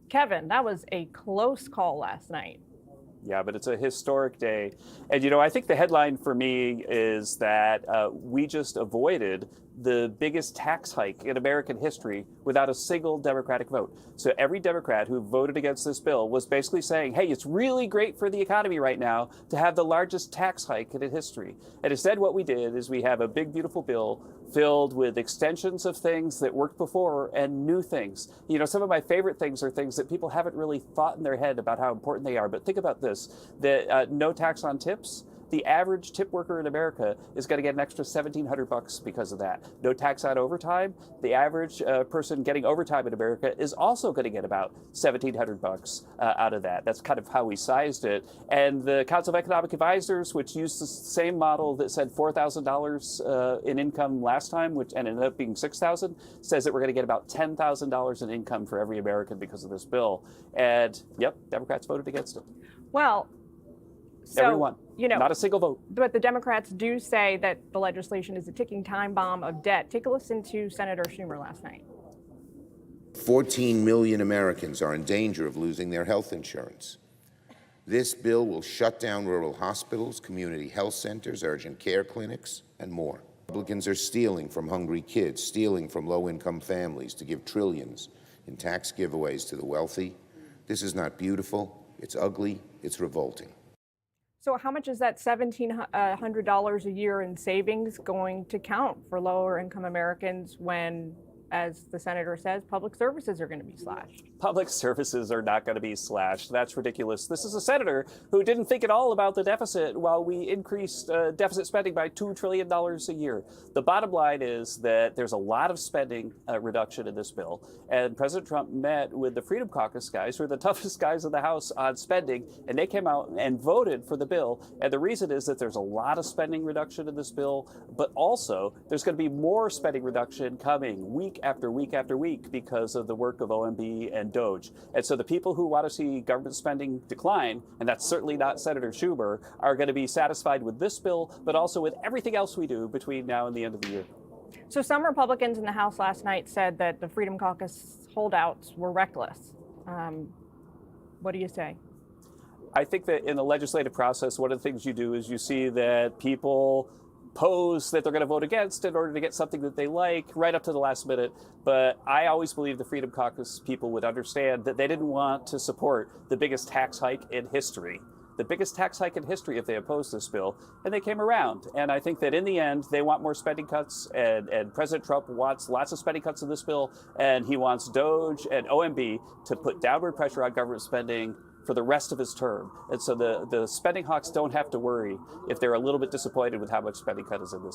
Kevin, that was a close call last night. Yeah, but it's a historic day. And, I think the headline for me is that we just avoided the biggest tax hike in American history without a single Democratic vote. So every Democrat who voted against this bill was basically saying, hey, it's really great for the economy right now to have the largest tax hike in history. And instead, what we did is we have a big, beautiful bill filled with extensions of things that worked before and new things. Some of my favorite things are things that people haven't really thought in their head about how important they are. But think about this, that no tax on tips. The average tip worker in America is going to get an extra $1,700 because of that. No tax on overtime. The average person getting overtime in America is also going to get about $1,700 out of that. That's kind of how we sized it. And the Council of Economic Advisors, which used the same model that said $4,000 in income last time, which ended up being $6,000, says that we're going to get about $10,000 in income for every American because of this bill. And yep, Democrats voted against it. Well, so, everyone. Not a single vote. But the Democrats do say that the legislation is a ticking time bomb of debt. Take a listen to Senator Schumer last night. 14 million Americans are in danger of losing their health insurance. This bill will shut down rural hospitals, community health centers, urgent care clinics, and more. Republicans are stealing from hungry kids, stealing from low-income families to give trillions in tax giveaways to the wealthy. This is not beautiful. It's ugly. It's revolting. So how much is that $1,700 a year in savings going to count for lower income Americans when, as the senator says, public services are going to be slashed? Public services are not going to be slashed. That's ridiculous. This is a senator who didn't think at all about the deficit while we increased deficit spending by $2 trillion a year. The bottom line is that there's a lot of spending reduction in this bill. And President Trump met with the Freedom Caucus guys, who are the toughest guys in the House on spending, and they came out and voted for the bill. And the reason is that there's a lot of spending reduction in this bill, but also there's going to be more spending reduction coming week after week after week because of the work of OMB and DOGE. And so the people who want to see government spending decline, and that's certainly not Senator Schumer, are going to be satisfied with this bill, but also with everything else we do between now and the end of the year. So some Republicans in the House last night said that the Freedom Caucus holdouts were reckless. What do you say? I think that in the legislative process, one of the things you do is you see that people pose that they're going to vote against in order to get something that they like right up to the last minute. But I always believe the Freedom Caucus people would understand that they didn't want to support the biggest tax hike in history. The biggest tax hike in history if they opposed this bill, and they came around. And I think that in the end, they want more spending cuts, and President Trump wants lots of spending cuts in this bill, and he wants DOGE and OMB to put downward pressure on government spending for the rest of his term. And so the spending hawks don't have to worry if they're a little bit disappointed with how much spending cut is in this bill.